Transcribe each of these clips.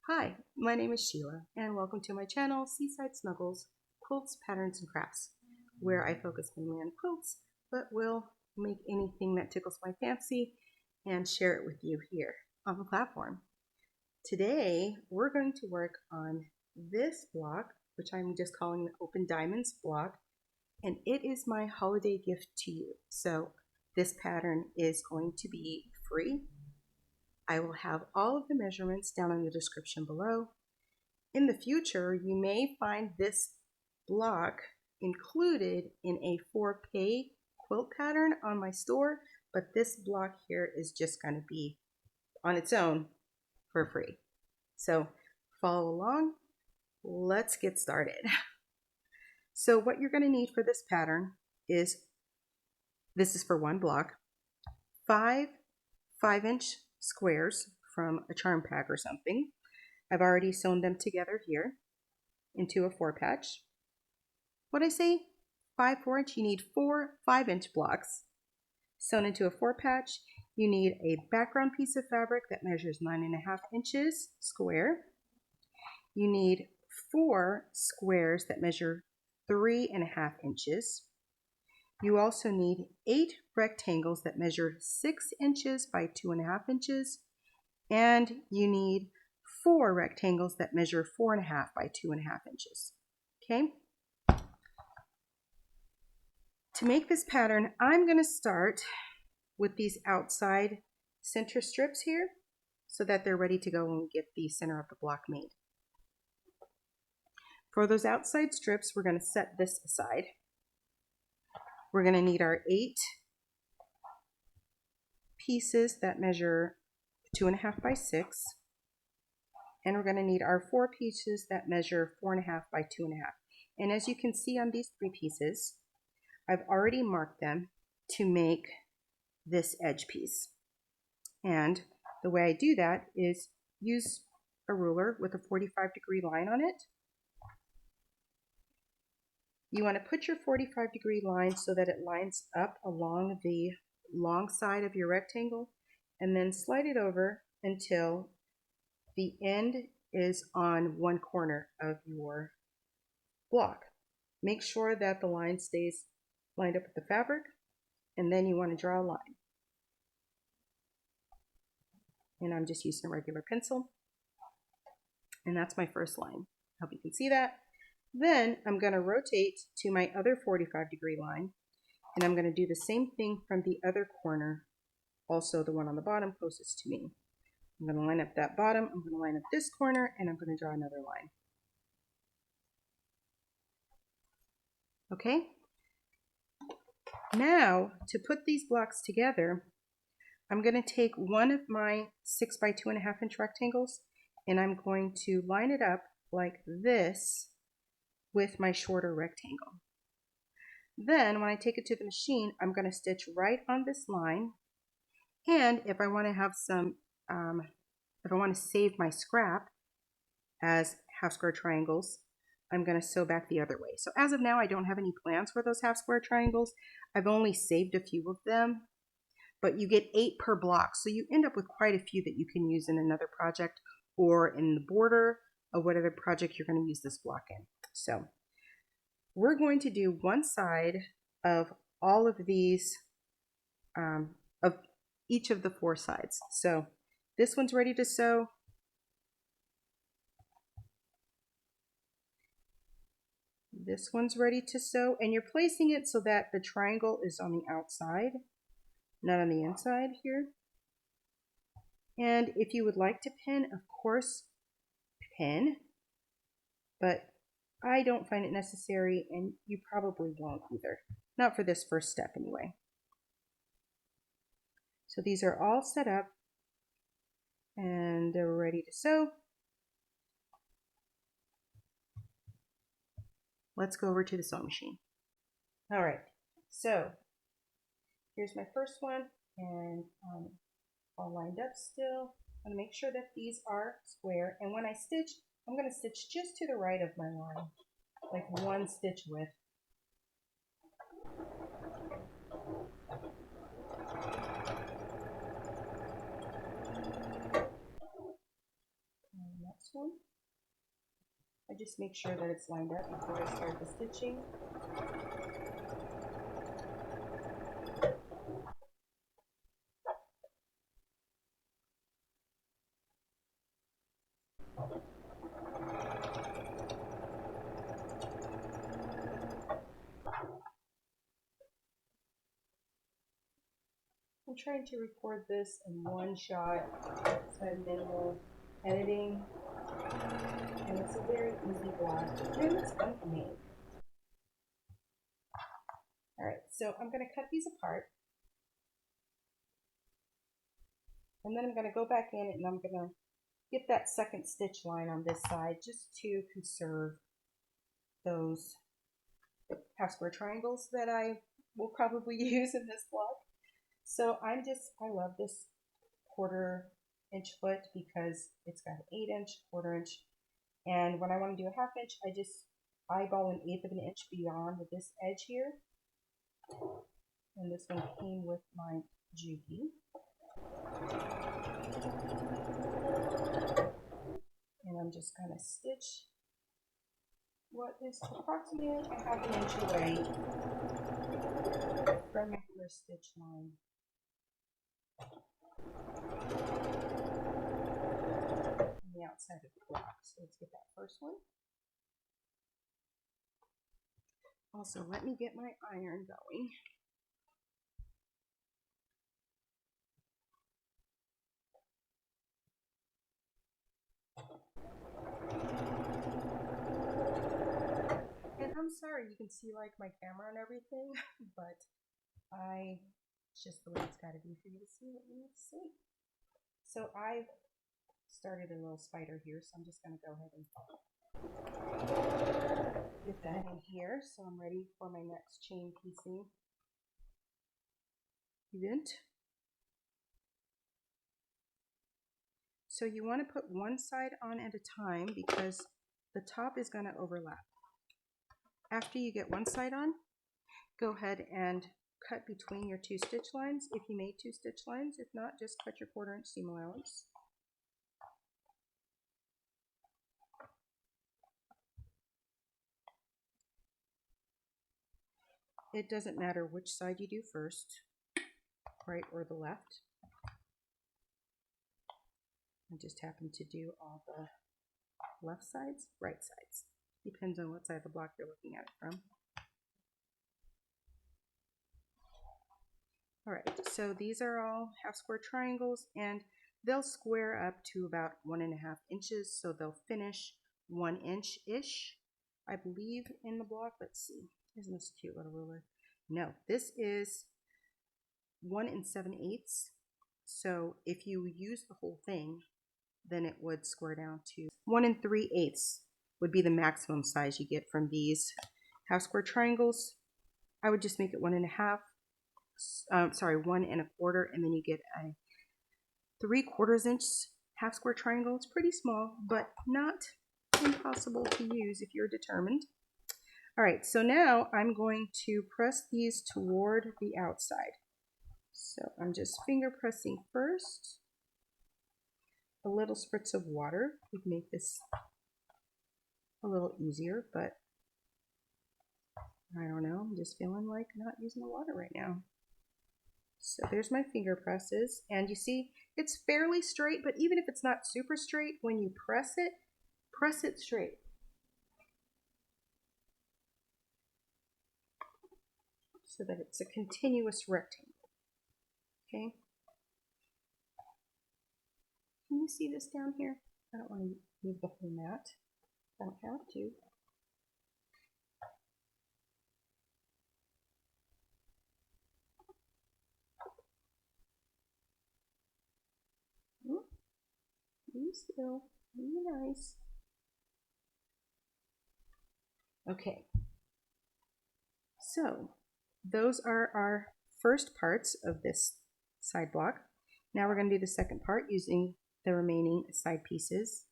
Hi, my name is Sheila, and welcome to my channel, Seaside Snuggles, Quilts, Patterns, and Crafts, where I focus mainly on quilts, but will make anything that tickles my fancy and share it with you here on the platform. Today, we're going to work on this block, which I'm just calling the Open Diamonds block, and it is my holiday gift to you. So this pattern is going to be free. I will have all of the measurements down in the description below. In the future, you may find this block included in a for-pay quilt pattern on my store, but this block here is just going to be on its own for free. So follow along. Let's get started. So what you're going to need for this pattern is, this is for one block, 5-inch squares from a charm pack or something. I've already sewn them together here into a 4-patch. What I say, 4-inch, you need 4 5-inch blocks sewn into a 4-patch. You need a background piece of fabric that measures 9.5 inches square. You need 4 squares that measure 3.5 inches. You also need 8 rectangles that measure 6 inches by 2.5 inches, and you need 4 rectangles that measure 4.5 by 2.5 inches. Okay? To make this pattern, I'm going to start with these outside center strips here so that they're ready to go when we get the center of the block made. For those outside strips, we're going to set this aside. We're going to need our 8 pieces that measure 2.5 by 6, and we're going to need our 4 pieces that measure 4.5 by 2.5. And as you can see on these 3 pieces, I've already marked them to make this edge piece. And the way I do that is use a ruler with a 45-degree line on it. You want to put your 45-degree line so that it lines up along the long side of your rectangle, and then slide it over until the end is on one corner of your block. Make sure that the line stays lined up with the fabric, and then you want to draw a line. And I'm just using a regular pencil, and that's my first line. Hope you can see that. Then I'm going to rotate to my other 45-degree line, and I'm going to do the same thing from the other corner, also the one on the bottom closest to me. I'm going to line up that bottom, I'm going to line up this corner, and I'm going to draw another line. Okay? Now, to put these blocks together, I'm going to take one of my 6 by 2.5 inch rectangles, and I'm going to line it up like this with my shorter rectangle. Then when I take it to the machine, I'm going to stitch right on this line, and if I want to have some, if I want to save my scrap as half square triangles, I'm going to sew back the other way. So as of now, I don't have any plans for those half square triangles. I've only saved a few of them, but you get 8 per block, so you end up with quite a few that you can use in another project or in the border of whatever project you're going to use this block in. So we're going to do one side of all of these, of each of the 4 sides. So this one's ready to sew. This one's ready to sew, and you're placing it so that the triangle is on the outside, not on the inside here. And if you would like to pin, of course, pin, but I don't find it necessary, and you probably won't either. Not for this first step anyway. So these are all set up, and they're ready to sew. Let's go over to the sewing machine. All right, so here's my first one, and all lined up still. I'm going to make sure that these are square, and when I stitch, I'm going to stitch just to the right of my line, like 1 stitch width. And that's first one. I just make sure that it's lined up before I start the stitching. I'm trying to record this in one shot, so I have minimal editing, and it's a very easy block, and it's fun to make. Alright, so I'm going to cut these apart, and then I'm going to go back in and I'm going to get that second stitch line on this side just to conserve those half square triangles that I will probably use in this block. So I love this 1/4 inch foot because it's got an 8-inch, 1/4 inch, and when I want to do a 1/2 inch, I just eyeball 1/8 of an inch beyond this edge here. And this one came with my Juki. And I'm just going to stitch what is approximately a 1/2 inch away from my first stitch line. On the outside of the block. So let's get that first one. Also, let me get my iron going. And I'm sorry you can see like my camera and everything, but it's just the way it's got to be for you to see what you need to see. So I've started a little spider here, so I'm just going to go ahead and get that in here. So I'm ready for my next chain piecing event. So you want to put one side on at a time because the top is going to overlap. After you get one side on, go ahead and cut between your 2 stitch lines if you made 2 stitch lines. If not, just cut your 1/4 inch seam allowance. It doesn't matter which side you do first, right or the left. I just happen to do all the left sides, right sides. Depends on what side of the block you're looking at it from. Alright, so these are all half square triangles, and they'll square up to about 1.5 inches, so they'll finish 1 inch-ish, I believe, in the block. Let's see. Isn't this a cute little ruler? No, this is 1 7/8. So if you use the whole thing, then it would square down to 1 3/8 would be the maximum size you get from these half square triangles. I would just make it 1.5. 1 1/4, and then you get a 3/4 inch half square triangle. It's pretty small, but not impossible to use if you're determined. Alright, so now I'm going to press these toward the outside. So I'm just finger pressing first. A little spritz of water would make this a little easier, but I don't know, I'm just feeling like not using the water right now. So there's my finger presses, and you see it's fairly straight, but even if it's not super straight, when you press it straight. So that it's a continuous rectangle. Okay? Can you see this down here? I don't want to move the whole mat. I don't have to. Be still. Be nice. Okay. So those are our first parts of this side block. Now we're going to do the second part using the remaining side pieces.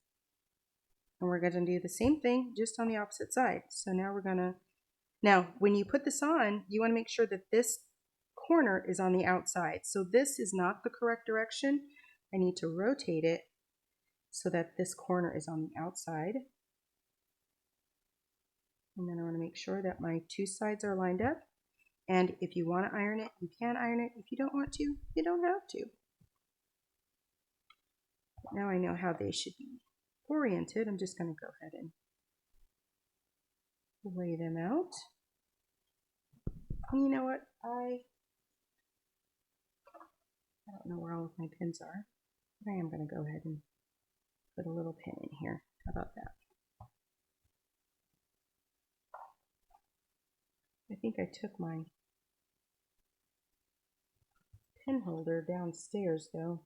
And we're going to do the same thing just on the opposite side. So now we're going to, when you put this on, you want to make sure that this corner is on the outside. So this is not the correct direction. I need to rotate it so that this corner is on the outside. And then I want to make sure that my two sides are lined up. And if you want to iron it, you can iron it. If you don't want to, you don't have to. Now I know how they should be oriented. I'm just going to go ahead and lay them out. And you know what? I don't know where all of my pins are, but I am going to go ahead and put a little pin in here. How about that? I think I took my pin holder downstairs though,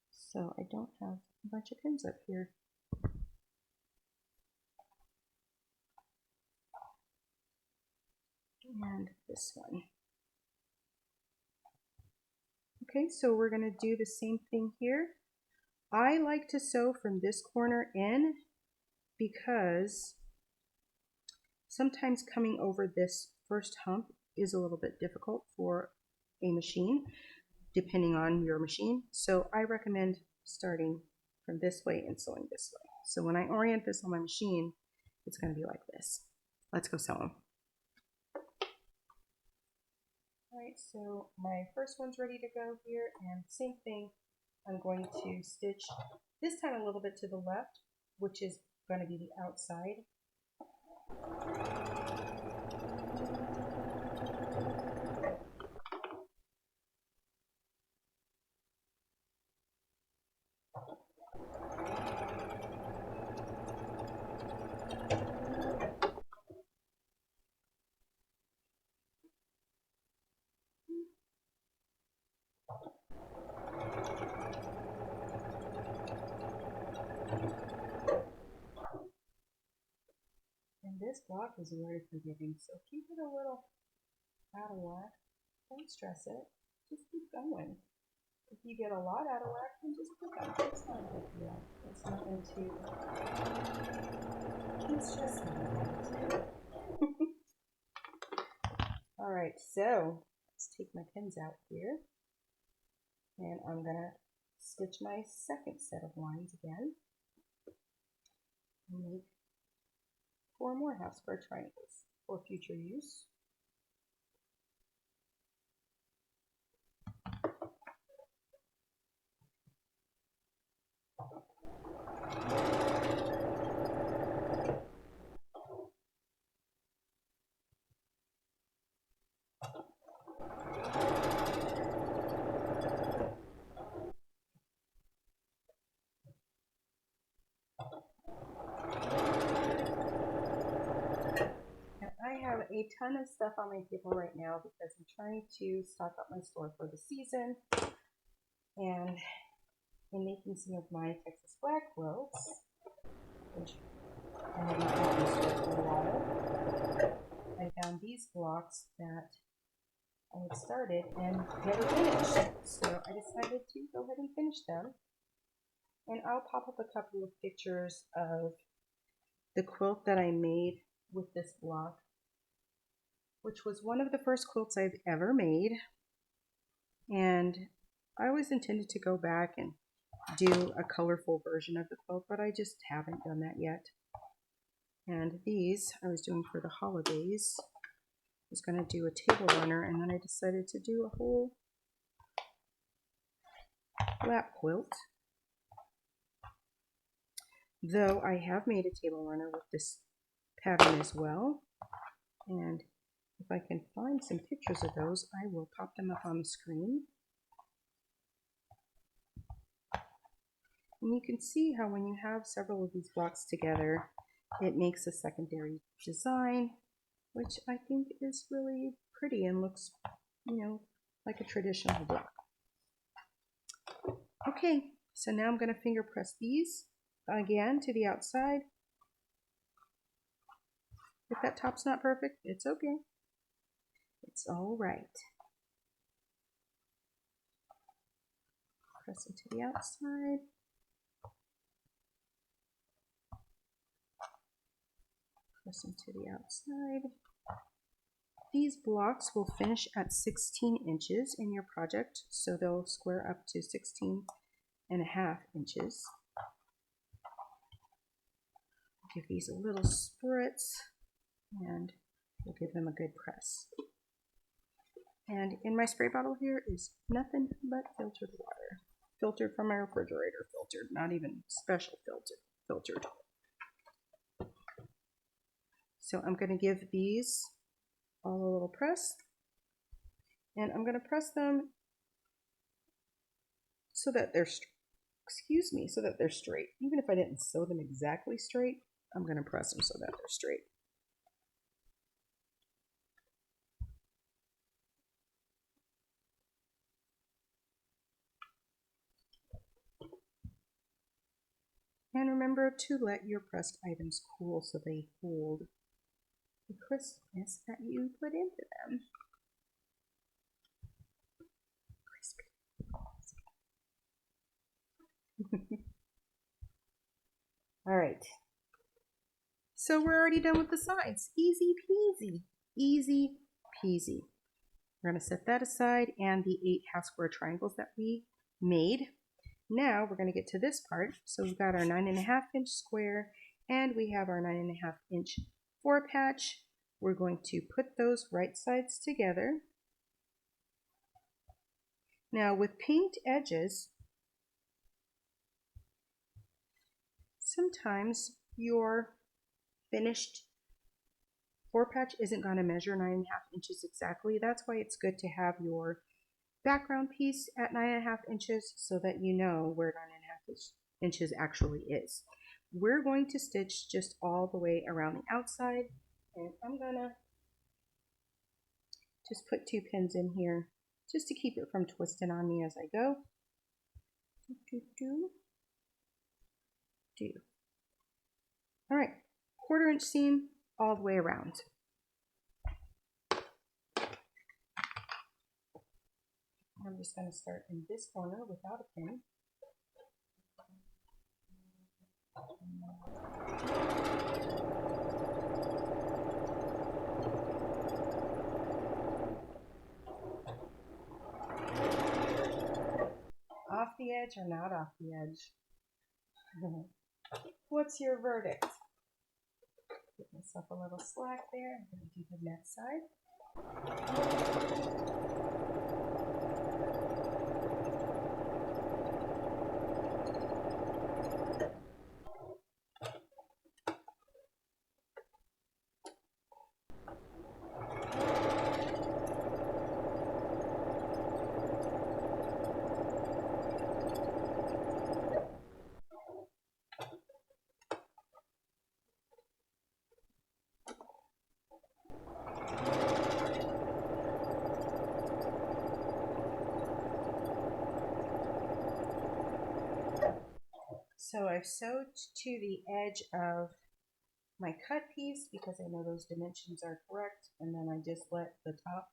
so I don't have a bunch of pins up here. And this one. Okay, so we're going to do the same thing here. I like to sew from this corner in because sometimes coming over this first hump is a little bit difficult for a machine, depending on your machine. So I recommend starting from this way and sewing this way. So when I orient this on my machine, it's going to be like this. Let's go sew them. Alright, so my first one's ready to go here, and same thing, I'm going to stitch this time a little bit to the left, which is going to be the outside. And this block is very forgiving, so keep it a little out of whack. Don't stress it. Just keep going. If you get a lot out of whack, then just keep going. It's not a big deal. It's nothing to keep stressing about. Alright, so let's take my pins out here. And I'm going to stitch my second set of lines again. And make 4 more half square triangles for future use. I have a ton of stuff on my table right now because I'm trying to stock up my store for the season, and in making some of my Texas flag quilts, which I have not had in store for a while, I found these blocks that I had started and never finished, so I decided to go ahead and finish them. And I'll pop up a couple of pictures of the quilt that I made with this block, which was one of the first quilts I've ever made. And I always intended to go back and do a colorful version of the quilt, but I just haven't done that yet. And these I was doing for the holidays. I was going to do a table runner, and then I decided to do a whole lap quilt. Though I have made a table runner with this pattern as well. And if I can find some pictures of those, I will pop them up on the screen. And you can see how when you have several of these blocks together, it makes a secondary design, which I think is really pretty and looks, like a traditional block. Okay, so now I'm going to finger press these again to the outside. If that top's not perfect, it's okay. It's all right. Press it to the outside. Press them to the outside. These blocks will finish at 16 inches in your project, so they'll square up to 16.5 inches. Give these a little spritz and we'll give them a good press. And in my spray bottle here is nothing but filtered water. Filtered from my refrigerator, filtered, not even special filtered. So I'm going to give these all a little press. And I'm going to press them so that they're so that they're straight. Even if I didn't sew them exactly straight, I'm going to press them so that they're straight. And remember to let your pressed items cool so they hold the crispness that you put into them. Crispy. All right. So we're already done with the sides. Easy peasy. Easy peasy. We're going to set that aside and the 8 half square triangles that we made. Now we're going to get to this part. So we've got our 9.5 inch square and we have our 9.5 inch 4 patch. We're going to put those right sides together. Now with paint edges, sometimes your finished 4 patch isn't going to measure 9.5 inches exactly. That's why it's good to have your background piece at 9.5 inches so that you know where 9.5 inches actually is. We're going to stitch just all the way around the outside, and I'm gonna just put 2 pins in here just to keep it from twisting on me as I go. All right, 1/4 inch seam all the way around. I'm just going to start in this corner without a pin. Off the edge or not off the edge? What's your verdict? Give myself a little slack there. I'm going to do the next side. So I've sewed to the edge of my cut piece because I know those dimensions are correct, and then I just let the top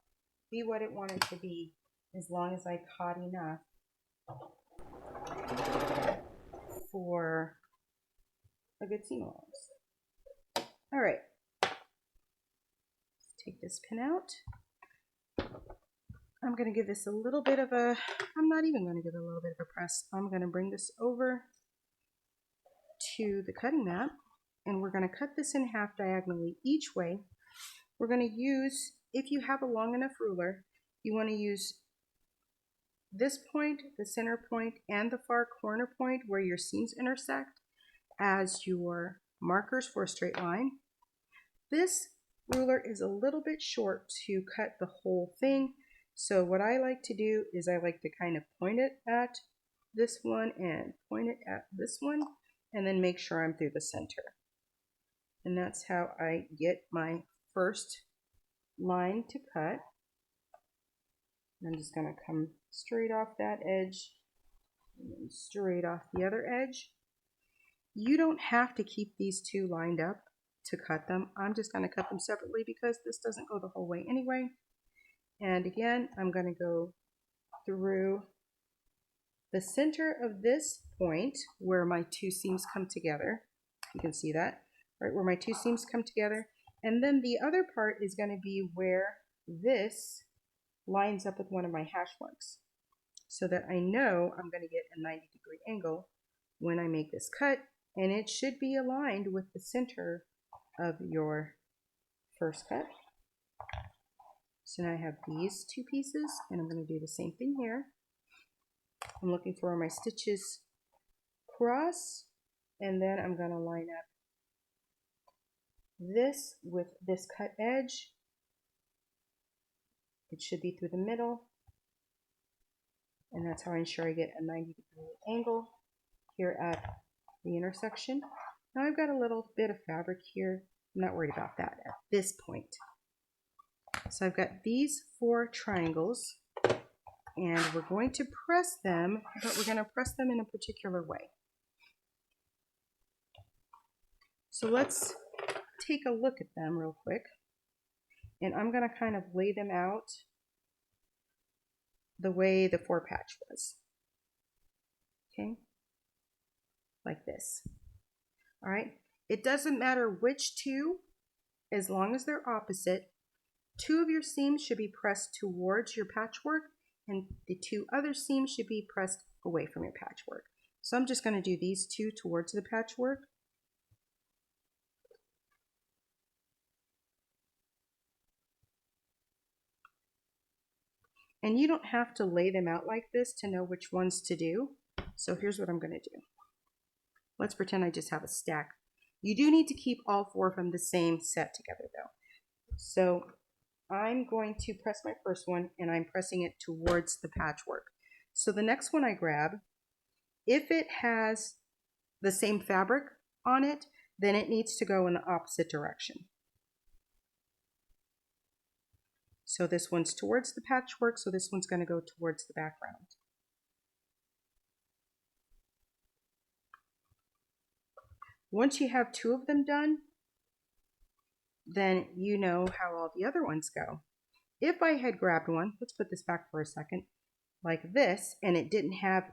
be what it wanted to be as long as I caught enough for a good seam allowance. All right, let's take this pin out. I'm going to give this a little bit of a, I'm not even going to give it a little bit of a press. I'm going to bring this over to the cutting mat, and we're going to cut this in half diagonally each way. We're going to use, if you have a long enough ruler, you want to use this point, the center point, and the far corner point where your seams intersect as your markers for a straight line. This ruler is a little bit short to cut the whole thing, so what I like to do is I like to kind of point it at this one and point it at this one, and then make sure I'm through the center. And that's how I get my first line to cut. I'm just going to come straight off that edge and then straight off the other edge. You don't have to keep these two lined up to cut them. I'm just going to cut them separately because this doesn't go the whole way anyway. And again, I'm going to go through the center of this point where my 2 seams come together. You can see that, right where my 2 seams come together. And then the other part is going to be where this lines up with one of my hash marks, so that I know I'm going to get a 90-degree angle when I make this cut, and it should be aligned with the center of your first cut. So now I have these two pieces, and I'm going to do the same thing here. I'm looking for my stitches cross, and then I'm going to line up this with this cut edge. It should be through the middle, and that's how I ensure I get a 90-degree angle here at the intersection. Now I've got a little bit of fabric here. I'm not worried about that at this point. So I've got these 4 triangles, and we're going to press them, but we're going to press them in a particular way. So let's take a look at them real quick, and I'm going to kind of lay them out the way the 4 patch was. Okay, like this. All right, it doesn't matter which 2, as long as they're opposite. 2 of your seams should be pressed towards your patchwork, and the 2 other seams should be pressed away from your patchwork. So I'm just going to do these 2 towards the patchwork. And you don't have to lay them out like this to know which ones to do. So here's what I'm going to do. Let's pretend I just have a stack. You do need to keep all 4 from the same set together though. So I'm going to press my first one, and I'm pressing it towards the patchwork. So the next one I grab, if it has the same fabric on it, then it needs to go in the opposite direction. So this one's towards the patchwork, so this one's going to go towards the background. Once you have 2 of them done, then you know how all the other ones go. If I had grabbed one, let's put this back for a second, like this, and it didn't have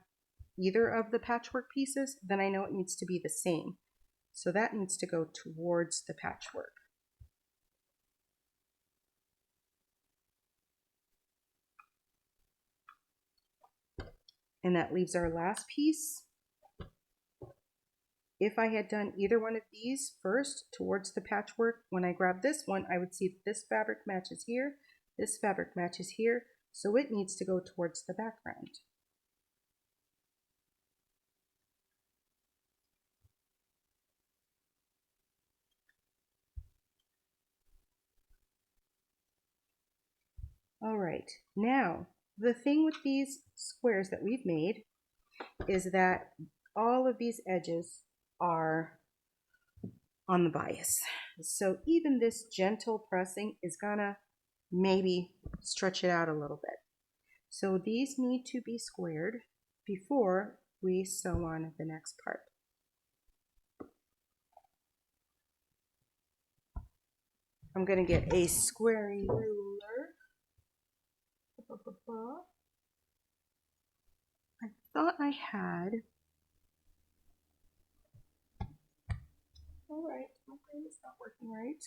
either of the patchwork pieces, then I know it needs to be the same. So that needs to go towards the patchwork. And that leaves our last piece. If I had done either one of these first towards the patchwork, when I grab this one, I would see that this fabric matches here, this fabric matches here, so it needs to go towards the background. All right, now the thing with these squares that we've made is that all of these edges are on the bias. So even this gentle pressing is gonna maybe stretch it out a little bit. So these need to be squared before we sew on the next part. I'm gonna get a squarey ruler. I thought I had. All right, my brain is not working right.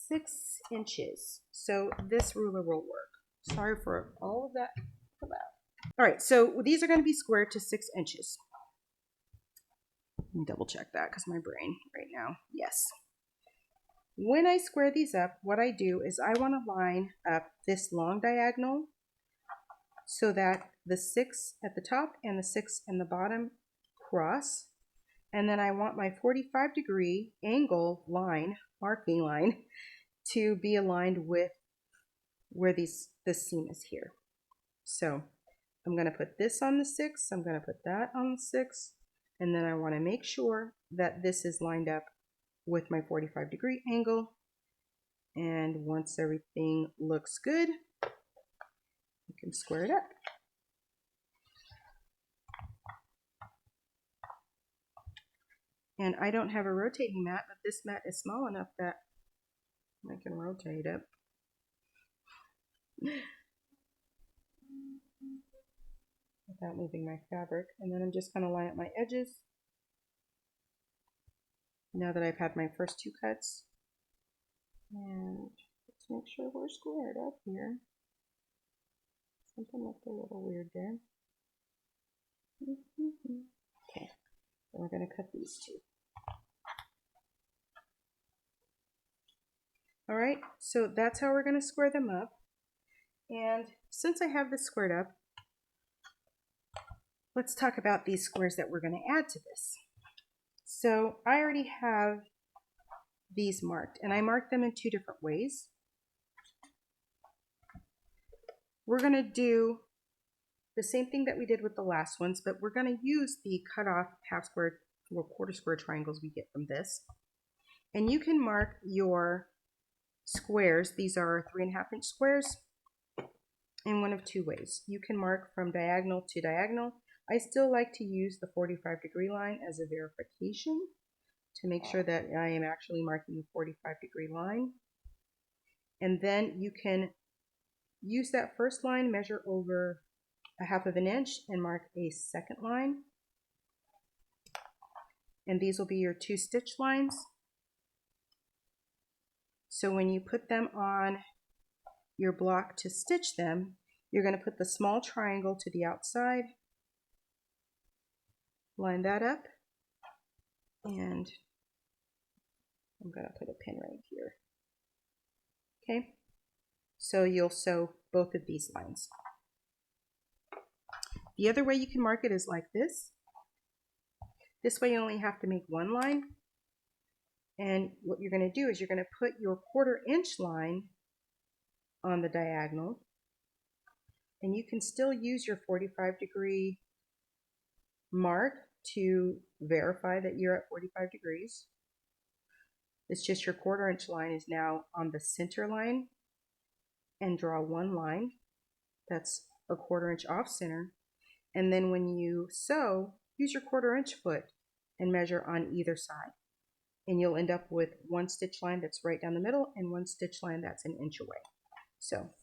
6 inches. So this ruler will work. Sorry for all of that. All right, so these are going to be squared to 6 inches. Let me double check that because my brain right now. Yes. When I square these up, what I do is I want to line up this long diagonal so that the 6 at the top and the 6 in the bottom cross. And then I want my 45-degree angle line, marking line, to be aligned with where this seam is here. So I'm going to put this on the 6, I'm going to put that on the 6, and then I want to make sure that this is lined up with my 45-degree angle. And once everything looks good, you can square it up. And I don't have a rotating mat, but this mat is small enough that I can rotate it. Without moving my fabric. And then I'm just going to line up my edges. Now that I've had my first 2 cuts. And let's make sure we're squared up here. Something looked a little weird there. Okay. And we're going to cut these two. All right, so that's how we're going to square them up. And since I have this squared up, let's talk about these squares that we're going to add to this. So I already have these marked, and I marked them in two different ways. We're going to do the same thing that we did with the last ones, but we're going to use the cut off half square or quarter square triangles we get from this. And you can mark your squares. These are 3.5-inch squares in one of two ways. You can mark from diagonal to diagonal. I still like to use the 45-degree line as a verification to make sure that I am actually marking the 45-degree line. And then you can use that first line, measure over 1/2 inch, and mark a second line. And these will be your 2 stitch lines. So when you put them on your block to stitch them, you're going to put the small triangle to the outside, line that up, and I'm going to put a pin right here. Okay, so you'll sew both of these lines. The other way you can mark it is like this. This way you only have to make one line. And what you're going to do is you're going to put your 1/4 inch line on the diagonal. And you can still use your 45-degree mark to verify that you're at 45 degrees. It's just your 1/4 inch line is now on the center line, and draw one line that's a 1/4 inch off center. And then when you sew, use your 1/4 inch foot and measure on either side. And you'll end up with one stitch line that's right down the middle and one stitch line that's 1 inch away. So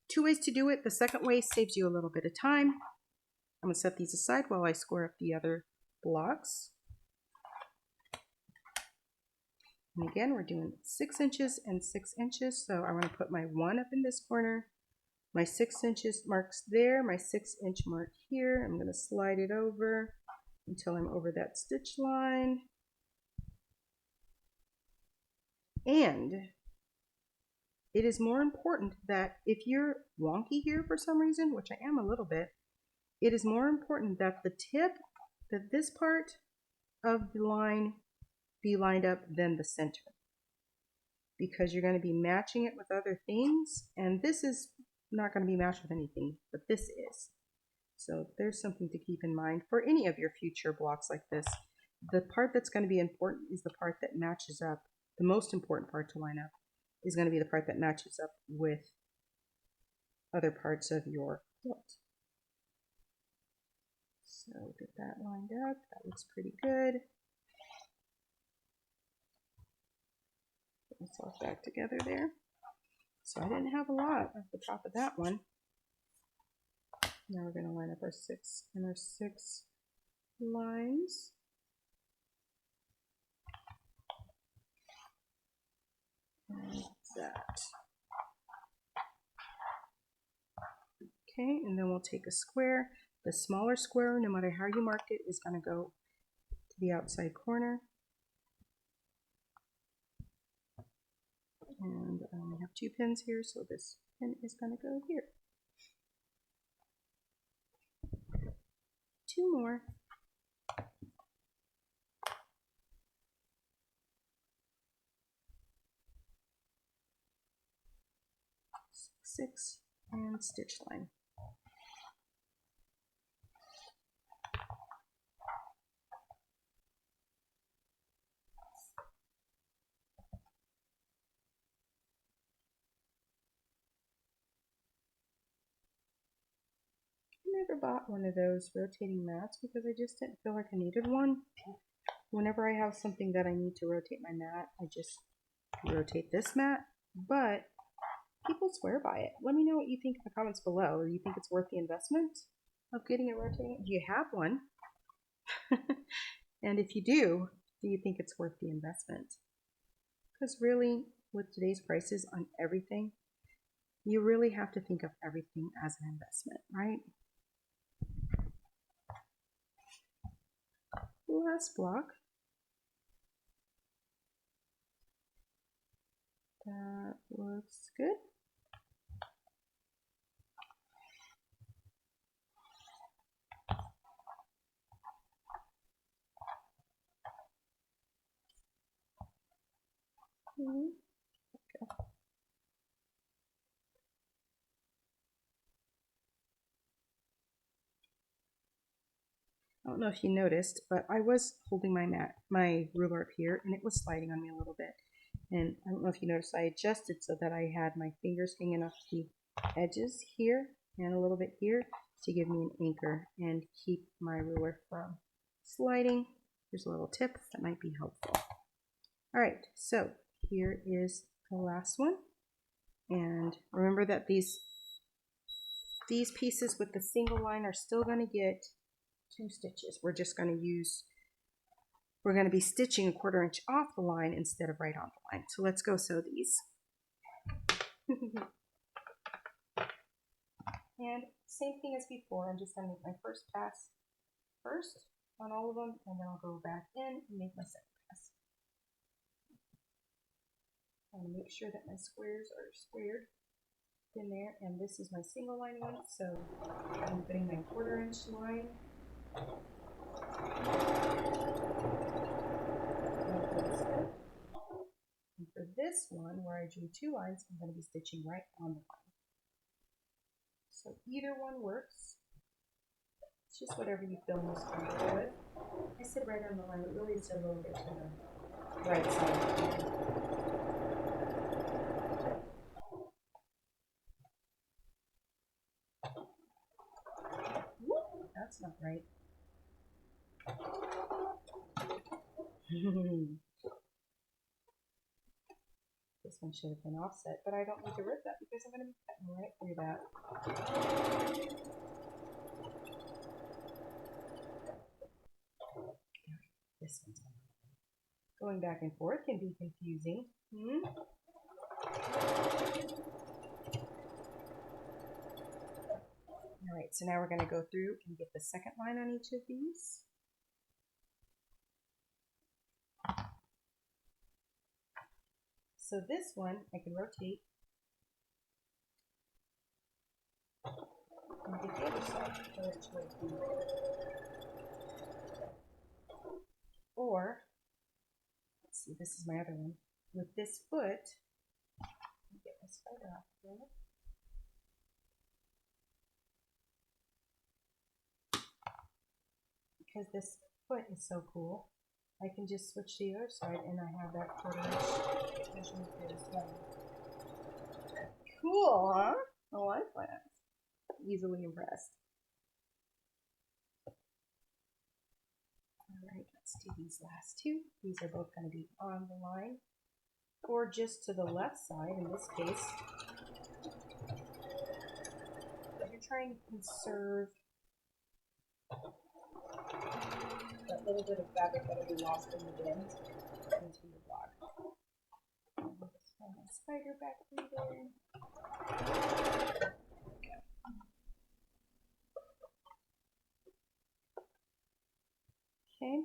2 ways to do it. The second way saves you a little bit of time. I'm going to set these aside while I square up the other blocks. And again, we're doing 6 inches and 6 inches. So I want to put my 1 up in this corner. My 6 inches marks there, my 6-inch mark here. I'm going to slide it over until I'm over that stitch line. And it is more important that if you're wonky here for some reason, which I am a little bit, it is more important that the tip, that this part of the line be lined up than the center. Because you're going to be matching it with other things, and this is not going to be matched with anything, but this is. So there's something to keep in mind for any of your future blocks like this. The part that's going to be important is the part that matches up. The most important part to line up is going to be the part that matches up with other parts of your quilt. So get that lined up. That looks pretty good. Put myself back together there. So I didn't have a lot at the top of that one. Now we're going to line up our 6 and our 6 lines. And that. Okay, and then we'll take a square. The smaller square, no matter how you mark it, is going to go to the outside corner. And I only have 2 pins here, so this pin is going to go here. 2 more. 6 and stitch line. I never bought one of those rotating mats because I just didn't feel like I needed one. Whenever I have something that I need to rotate my mat, I just rotate this mat, but people swear by it. Let me know what you think in the comments below. Do you think it's worth the investment of getting it rotating? Do you have one? And if you do you think it's worth the investment? Because really, with today's prices on everything, you really have to think of everything as an investment, right? last block. That looks good. Okay. I don't know if you noticed, but I was holding my ruler up here, and it was sliding on me a little bit. And I don't know if you noticed, I adjusted so that I had my fingers hanging off the edges here and a little bit here to give me an anchor and keep my ruler from sliding. Here's a little tip that might be helpful. All right, so here is the last one. And remember that these pieces with the single line are still going to get 2 stitches. We're going to be stitching a 1/4 inch off the line instead of right on the line. So let's go sew these. And same thing as before, I'm just going to make my first pass first on all of them, and then I'll go back in and make my second pass. I'm going to make sure that my squares are squared in there, and this is my single line one, so I'm putting my 1/4 inch line. And for this one, where I drew 2 lines, I'm going to be stitching right on the line. So either one works. It's just whatever you feel most comfortable with. I said right on the line, but really it's a little bit to the right side. Whoop, that's not right. This one should have been offset, but I don't need to rip that because I'm going to be cutting right through that. This one's going back and forth can be confusing. All right, so now we're going to go through and get the second line on each of these. So this one I can rotate and get the other side so it's right through. Or, let's see, this is my other one. With this foot, let me get my spider off there. Because this foot is so cool, I can just switch to the other side and I have that 1/4 inch measurement there as well. Cool, huh? I like that. Easily impressed. Alright, let's do these last 2. These are both going to be on the line, or just to the left side in this case. But you're trying to conserve that little bit of fabric that will be lost in the wind into your block. Just throw my spider back through there. Okay,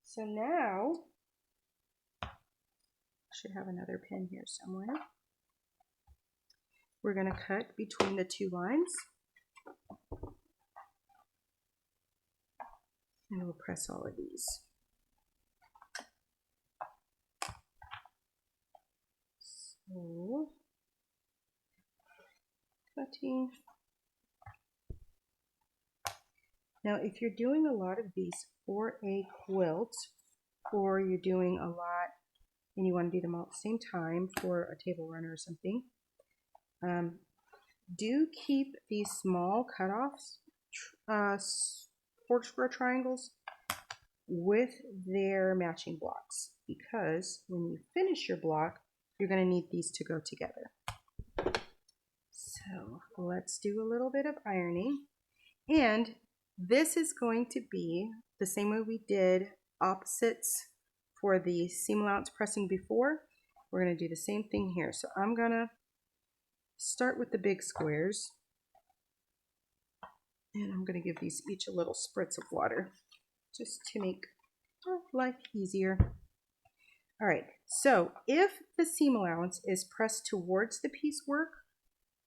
so now I should have another pin here somewhere. We're going to cut between the 2 lines. And we'll press all of these. So, cutting. Now, if you're doing a lot of these for a quilt, or you're doing a lot and you want to do them all at the same time for a table runner or something, do keep these small cutoffs, 4-square triangles, with their matching blocks, because when you finish your block, you're going to need these to go together. So let's do a little bit of ironing, and this is going to be the same way we did opposites for the seam allowance pressing before. We're going to do the same thing here. So I'm going to start with the big squares, and I'm going to give these each a little spritz of water just to make Life easier. All right, so if the seam allowance is pressed towards the piecework,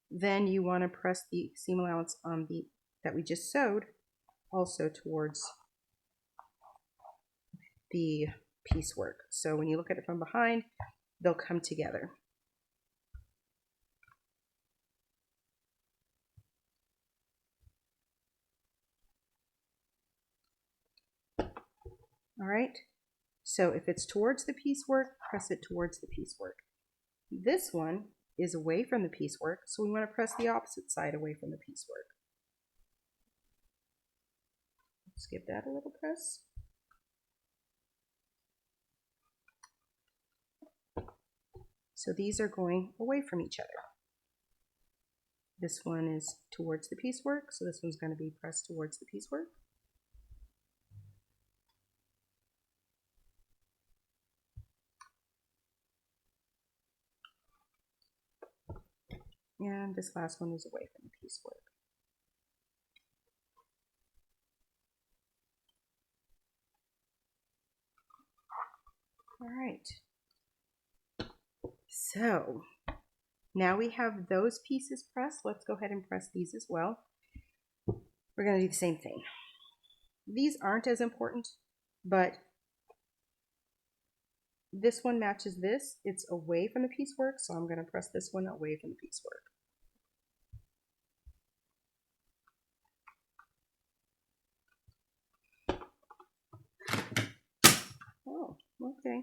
then you want to press the seam allowance on the that we just sewed also towards the piecework. So when you look at it from behind, they'll come together. All right, so if it's towards the piecework, press it towards the piecework. This one is away from the piecework, so we want to press the opposite side away from the piecework. Let's give that a little press. So these are going away from each other. This one is towards the piecework, so this one's going to be pressed towards the piecework. And this last one is away from the piecework. All right. So now we have those pieces pressed. Let's go ahead and press these as well. We're going to do the same thing. These aren't as important, but this one matches this. It's away from the piecework, so I'm going to press this one away from the piecework. Oh, okay.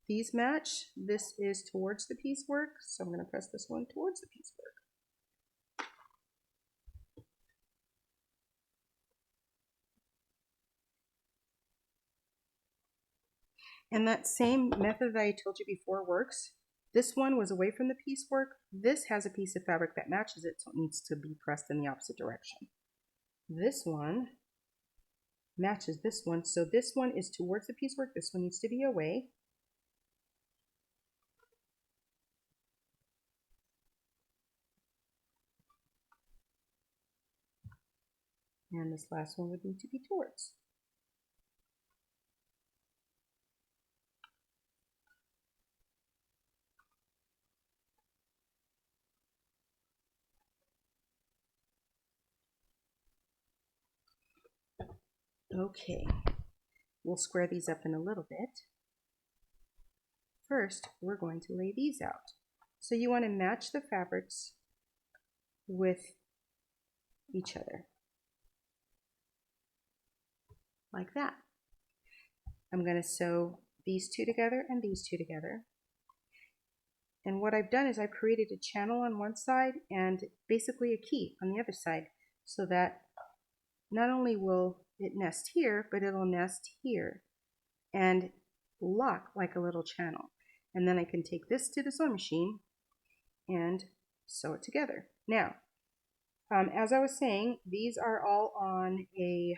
These match. This is towards the piecework, so I'm going to press this one towards the piecework. And that same method that I told you before works. This one was away from the piecework. This has a piece of fabric that matches it, so it needs to be pressed in the opposite direction. This one matches this one, so this one is towards the piecework. This one needs to be away. And this last one would need to be towards. Okay, we'll square these up in a little bit. First, we're going to lay these out. So you want to match the fabrics with each other, like that. I'm going to sew these two together and these two together. And what I've done is I've created a channel on one side and basically a key on the other side, so that not only will it nest here, but it'll nest here and lock like a little channel. And then I can take this to the sewing machine and sew it together. Now, as I was saying, these are all on a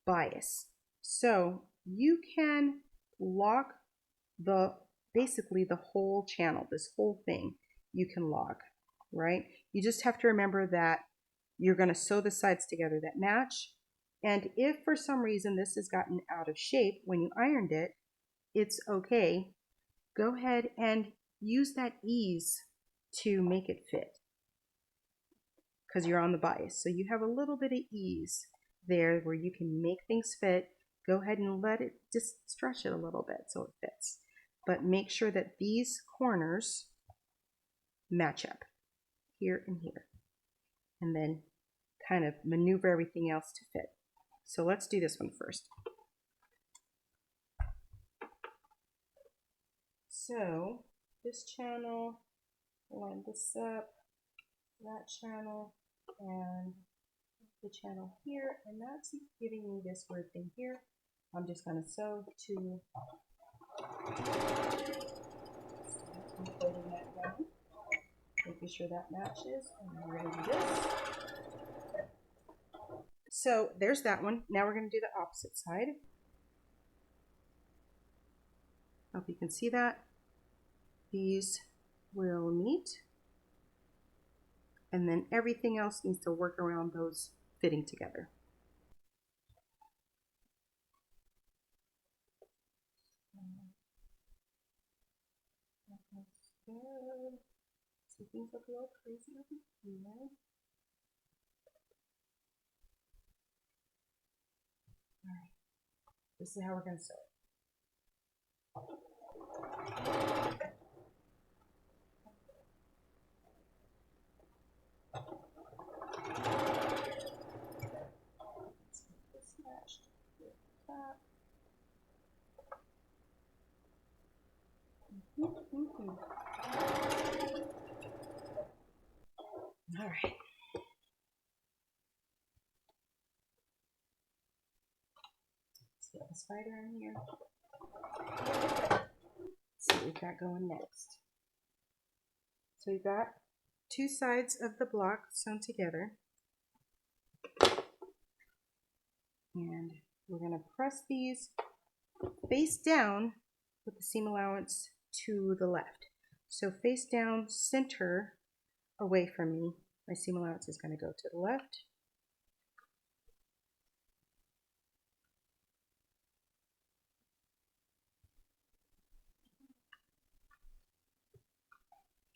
bias. So you can lock basically the whole channel, this whole thing you can lock, right? You just have to remember that you're going to sew the sides together that match. And if for some reason this has gotten out of shape when you ironed it, it's okay. Go ahead and use that ease to make it fit, because you're on the bias. So you have a little bit of ease there where you can make things fit. Go ahead and let it just stretch it a little bit so it fits. But make sure that these corners match up here and here. And then kind of maneuver everything else to fit. So let's do this one first. So this channel, line this up, that channel, and the channel here, and that's giving me this weird thing here. I'm just going to sew to folding that down, making sure that matches, and then we're going to do this. So there's that one. Now we're going to do the opposite side. Hope you can see that. These will meet, and then everything else needs to work around those fitting together. That's good. So things look a little crazy over here. Alright, this is how we're going to sew it. Let's get this matched with that. Alright. Let's get the spider in here. Let's see what we've got going next. So we've got two sides of the block sewn together. And we're going to press these face down with the seam allowance to the left. So face down, center away from me. My seam allowance is going to go to the left.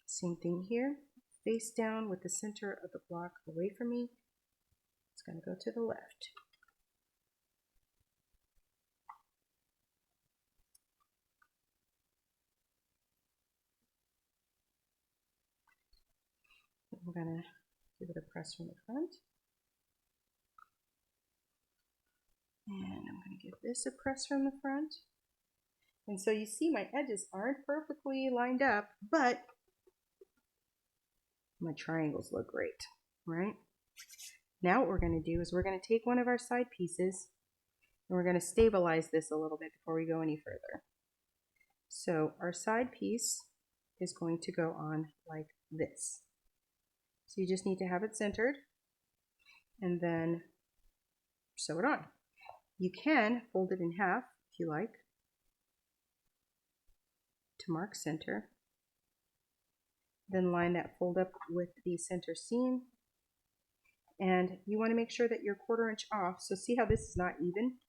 Same thing here. Face down with the center of the block away from me. It's going to go to the left. We're going to give it a press from the front. And I'm going to give this a press from the front. And so you see my edges aren't perfectly lined up, but my triangles look great, right? Now what we're going to do is we're going to take one of our side pieces and we're going to stabilize this a little bit before we go any further. So our side piece is going to go on like this. So you just need to have it centered and then sew it on. You can fold it in half if you like to mark center. Then line that fold up with the center seam. And you want to make sure that you're 1/4 inch off. So see how this is not even?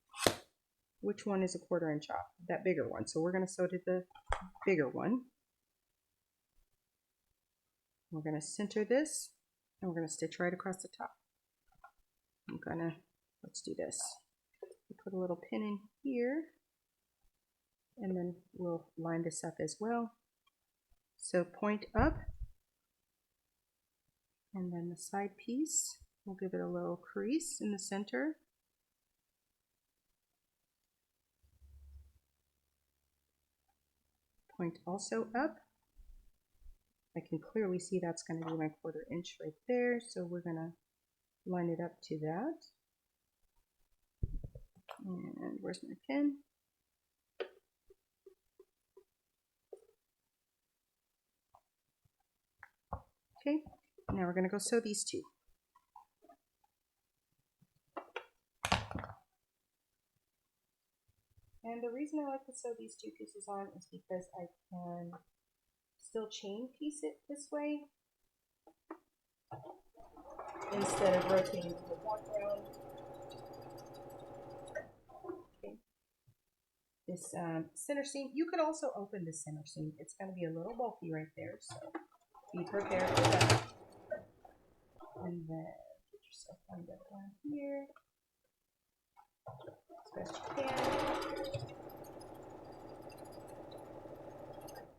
Which one is a 1/4 inch off? That bigger one. So we're going to sew to the bigger one. We're going to center this and we're going to stitch right across the top. Let's do this. We'll put a little pin in here and then we'll line this up as well. So point up and then the side piece, we'll give it a little crease in the center. Point also up. I can clearly see that's going to be my 1/4 inch right there, so we're going to line it up to that. And where's my pin? Okay, now we're going to go sew these two. And the reason I like to sew these two pieces on is because I can still chain piece it this way instead of rotating to the one round. Okay. This center seam, you could also open the center seam. It's going to be a little bulky right there, so be prepared for that. And then get yourself lined up down here as best you can.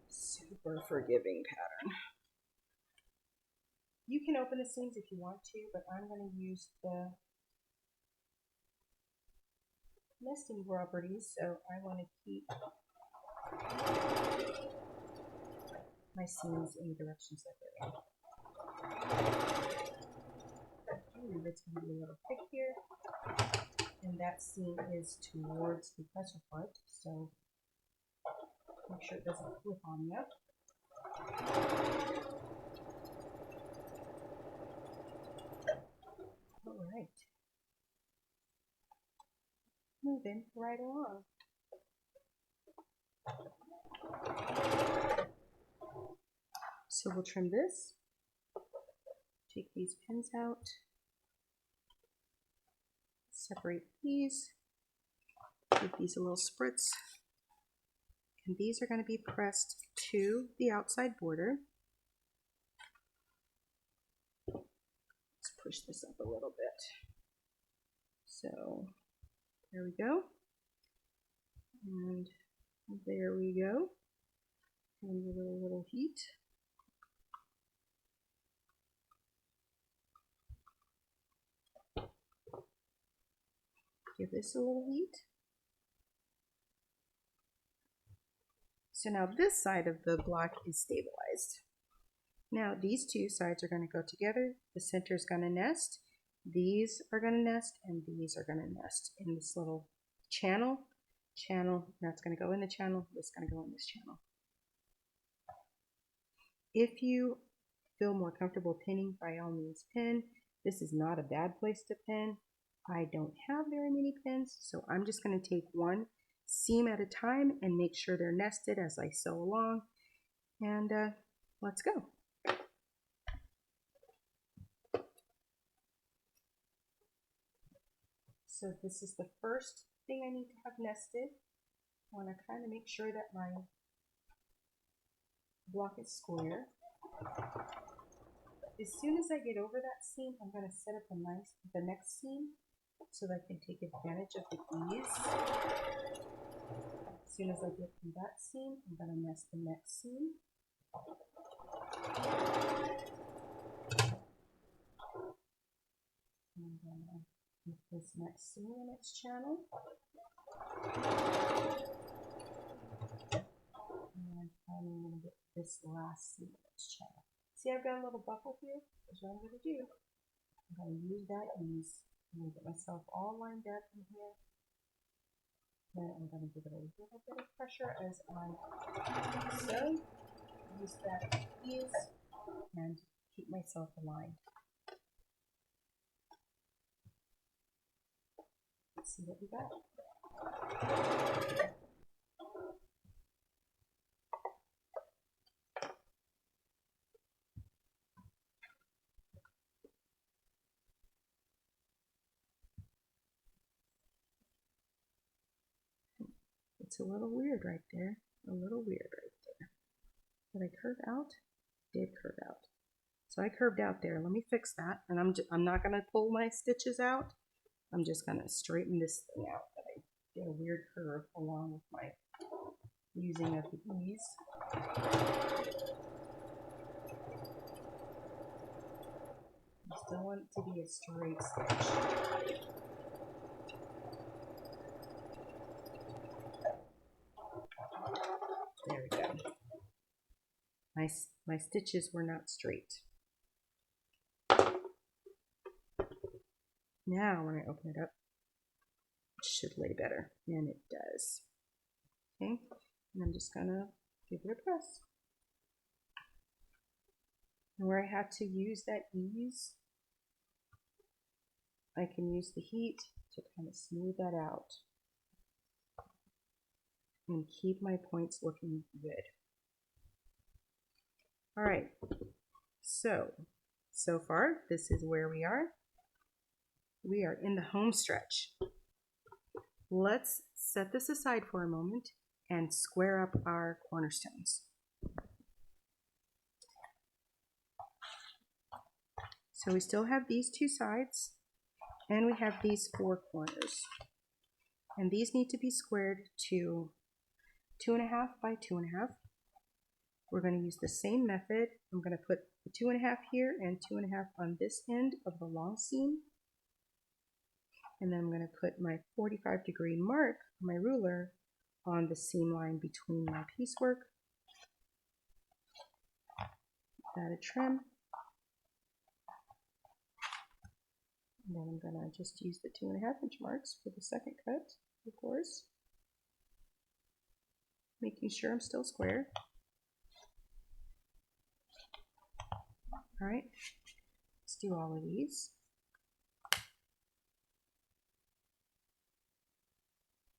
Super forgiving pattern. You can open the seams if you want to, but I'm going to use the nesting properties, so I want to keep my seams in the directions that they're in. Ooh, it's going to be a little thick here, and that seam is towards the presser foot, so make sure it doesn't flip on you. All right, moving right along. So we'll trim this, take these pins out, separate these, give these a little spritz, and these are going to be pressed to the outside border. Let's push this up a little bit. So there we go. And there we go. And give it a little heat. Give this a little heat. So now this side of the block is stabilized. Now these two sides are going to go together. The center is going to nest. These are going to nest, and these are going to nest in this little channel. That's going to go in the channel. This is going to go in this channel. If you feel more comfortable pinning, by all means pin. This is not a bad place to pin. I don't have very many pins, so I'm just going to take one seam at a time and make sure they're nested as I sew along. And let's go. So this is the first thing I need to have nested. I want to kind of make sure that my block is square. As soon as I get over that seam, I'm going to set up the next seam so that I can take advantage of the ease. As soon as I get through that seam, I'm going to nest the next seam. I'm going to put this next seam in its channel. And finally, I'm going to get this last seam in its channel. See, I've got a little buckle here. Here's what I'm going to do. I'm going to use that ease. I'm going to get myself all lined up in here. Then I'm going to give it a little bit of pressure as I sew. Use that ease and keep myself aligned. Let's see what we got. It's a little weird right there. A little weird right there. Did I curve out? Did curve out. So I curved out there. Let me fix that. And I'm not going to pull my stitches out. I'm just going to straighten this thing out. But I did a weird curve along with my using of the ease. I still want it to be a straight stitch. There we go. My stitches were not straight. Now when I open it up, it should lay better, and it does. Okay, and I'm just gonna give it a press. And where I had to use that ease, I can use the heat to kind of smooth that out and keep my points looking good. All right, so far this is where we are. We are in the home stretch. Let's set this aside for a moment and square up our cornerstones. So we still have these two sides, and we have these four corners. And these need to be squared to 2.5 by 2.5. We're going to use the same method. I'm going to put the 2.5 here and 2.5 on this end of the long seam. And then I'm going to put my 45-degree mark, my ruler, on the seam line between my piecework. Add a trim. And then I'm going to just use the 2.5-inch marks for the second cut, of course. Making sure I'm still square. All right, let's do all of these.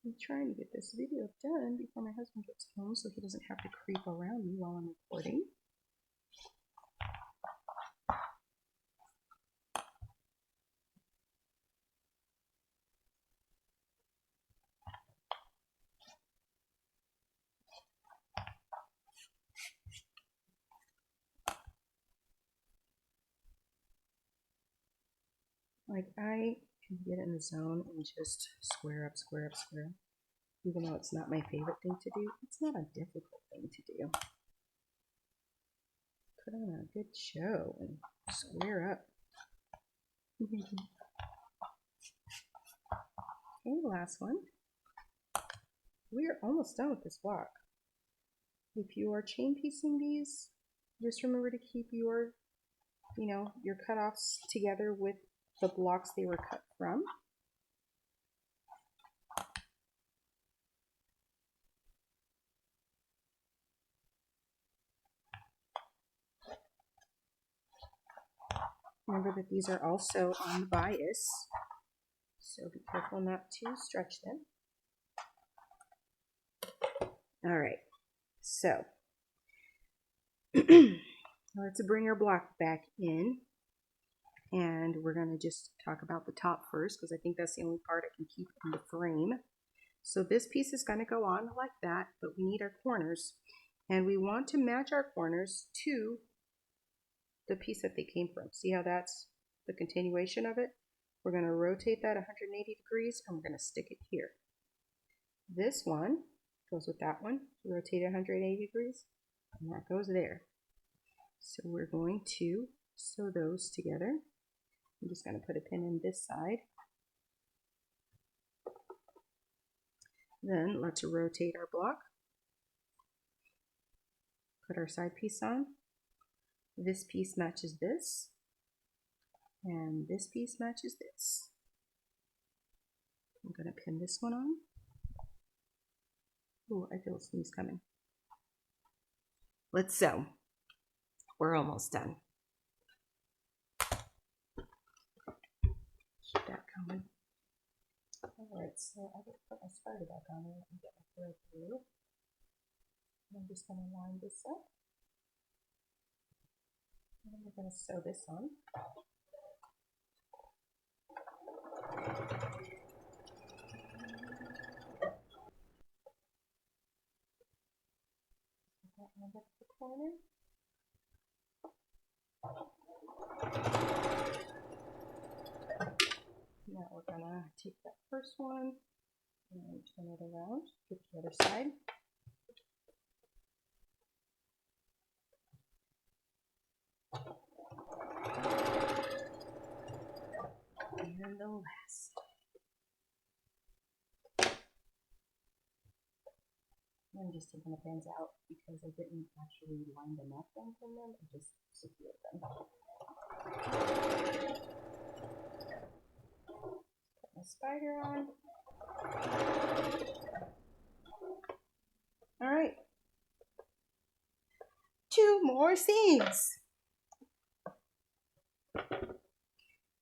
I'm trying to get this video done before my husband gets home so he doesn't have to creep around me while I'm recording. Like, I can get in the zone and just square up, square up, square up. Even though it's not my favorite thing to do, it's not a difficult thing to do. Put on a good show and square up. Okay, last one. We're almost done with this block. If you are chain piecing these, just remember to keep your cutoffs together with the blocks they were cut from. Remember that these are also on the bias, so be careful not to stretch them. All right, so let's bring our block back in, and we're going to just talk about the top first because I think that's the only part I can keep in the frame. So this piece is going to go on like that, but we need our corners, and we want to match our corners to the piece that they came from. See how that's the continuation of it? We're going to rotate that 180 degrees and we're going to stick it here. This one goes with that one, rotate it 180 degrees, and that goes there. So we're going to sew those together. I'm just going to put a pin in this side. Then let's rotate our block. Put our side piece on. This piece matches this, and this piece matches this. I'm going to pin this one on. Oh, I feel a sneeze coming. Let's sew. We're almost done. Keep that going. Alright, so I will put my spider back on and get my thread through. I'm just going to line this up. And then we're going to sew this on. Put that one up the corner. Now we're going to take that first one and turn it around, get the other side. And then the last. I'm just taking the pins out because I didn't actually line them up and pin them, I just secured them. Put my spider on. Alright. 2 more seams.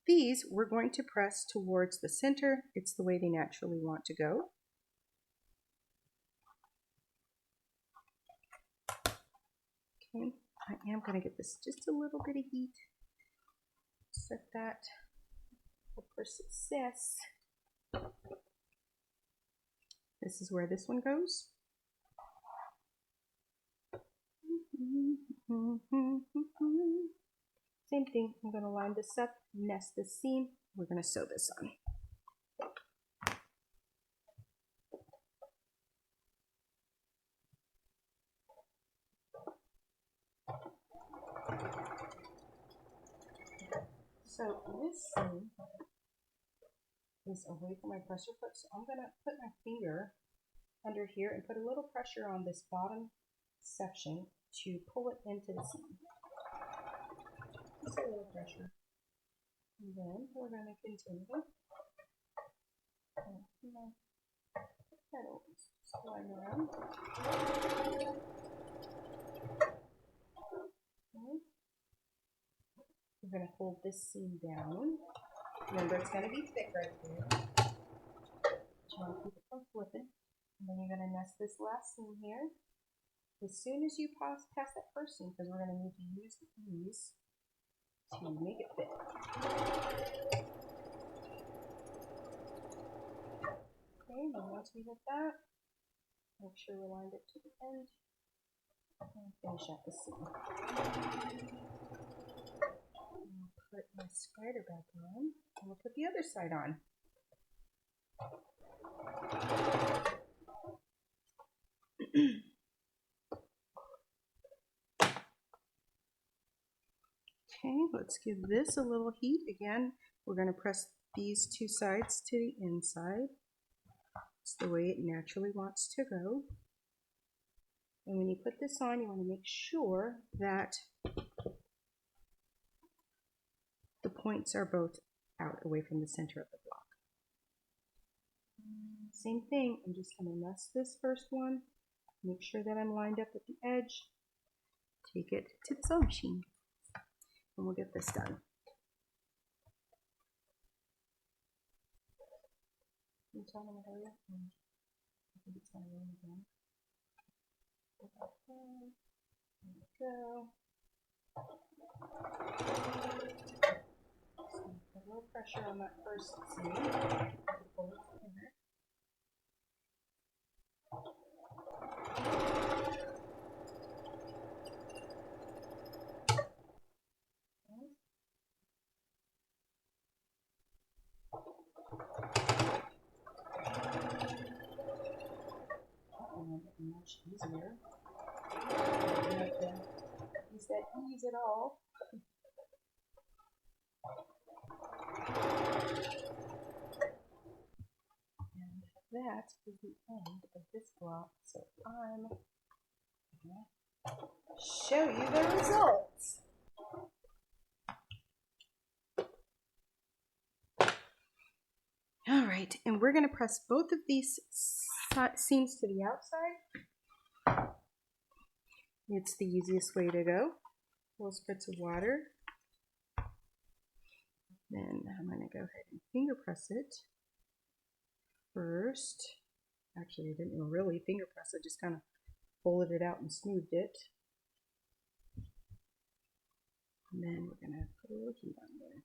These we're going to press towards the center. It's the way they naturally want to go. Okay, I am going to get this just a little bit of heat. Set that up for success. This is where this one goes. Same thing, I'm going to line this up, nest this seam, we're going to sew this on. So this seam is away from my pressure foot, so I'm going to put my finger under here and put a little pressure on this bottom section to pull it into the seam. Just a little pressure. And then we're going to continue. That opens. Slide around. Okay. We're going to hold this seam down. Remember, it's going to be thick right here. Try to keep it from flipping. And then you're going to nest this last seam here. As soon as you pass that first seam, because we're going to need to use these to make it fit. Okay, now once we hit that, make sure we lined it to the end and finish out the seam. put my spider back on, and we'll put the other side on. Okay, let's give this a little heat. Again, we're going to press these two sides to the inside. It's the way it naturally wants to go. And when you put this on, you want to make sure that the points are both out away from the center of the block. Same thing, I'm just going to nest this first one, make sure that I'm lined up at the edge, take it to the sewing machine, and we'll get this done. Can you tell me to hurry up? I think it's going to rain again. There we go. So put a little pressure on that first seam. Pull it in there. Much easier. You have to use that ease at all. And that is the end of this block. So I'm going to show you the results. All right, and we're going to press both of these seams to the outside. It's the easiest way to go. Little spritz of water. Then I'm going to go ahead and finger press it first. Actually, I didn't really finger press it, just kind of folded it out and smoothed it. And then we're going to put a little heat on there.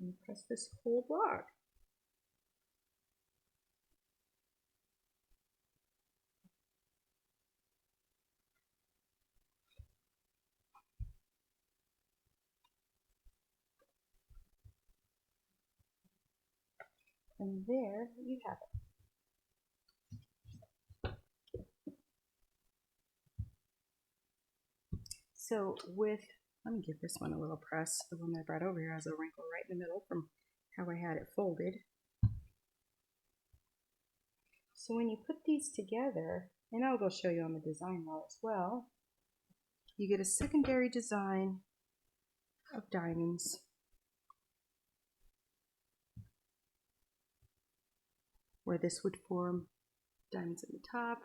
And press this whole block. And there you have it. So let me give this one a little press. The one I brought over here has a wrinkle right in the middle from how I had it folded. So when you put these together, and I'll go show you on the design wall as well, you get a secondary design of diamonds. Where this would form diamonds at the top.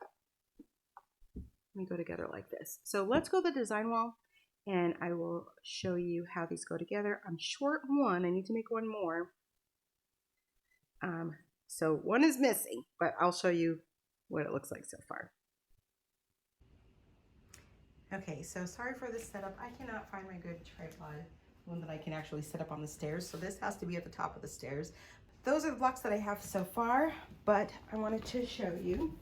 Let me go together like this. So let's go to the design wall and I will show you how these go together. I'm short one, I need to make one more. So one is missing, but I'll show you what it looks like so far. Okay, so sorry for this setup. I cannot find my good tripod, one that I can actually set up on the stairs. So this has to be at the top of the stairs. Those are the blocks that I have so far, but I wanted to show you.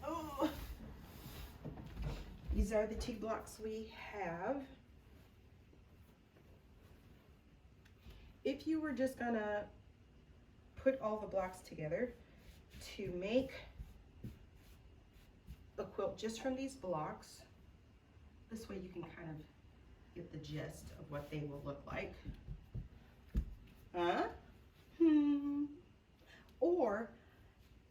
Oh, these are the 2 blocks we have. If you were just gonna put all the blocks together to make a quilt just from these blocks, this way you can kind of get the gist of what they will look like. Or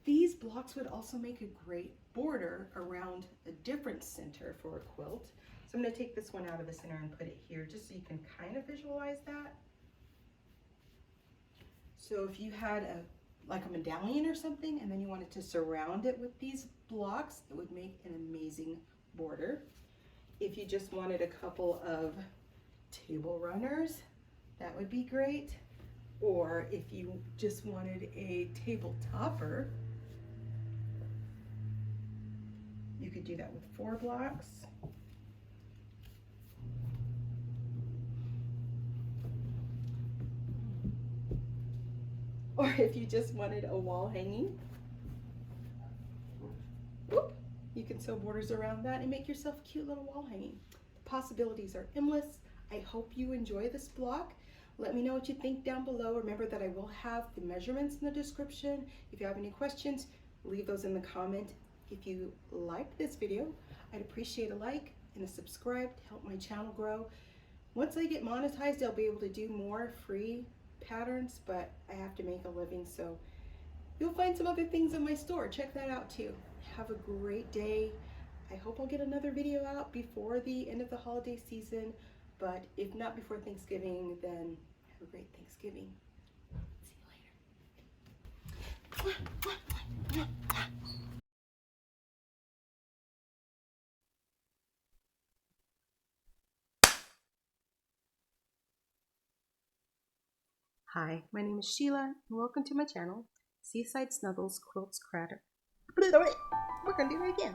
these blocks would also make a great border around a different center for a quilt. So I'm going to take this one out of the center and put it here just so you can kind of visualize that. So if you had like a medallion or something and then you wanted to surround it with these blocks, it would make an amazing border. If you just wanted a couple of table runners, that would be great. Or if you just wanted a table topper, you could do that with 4 blocks. Or if you just wanted a wall hanging, whoop, You can sew borders around that and make yourself a cute little wall hanging. The possibilities are endless. I hope you enjoy this block. Let me know what you think down below. Remember that I will have the measurements in the description. If you have any questions, leave those in the comment. If you liked this video, I'd appreciate a like and a subscribe to help my channel grow. Once I get monetized, I'll be able to do more free patterns, but I have to make a living, so you'll find some other things in my store. Check that out too. Have a great day. I hope I'll get another video out before the end of the holiday season, but if not before Thanksgiving, then have a great Thanksgiving. See you later. Hi, my name is Sheila, and welcome to my channel, Seaside Snuggles Quilts Cratter. We're gonna do it again.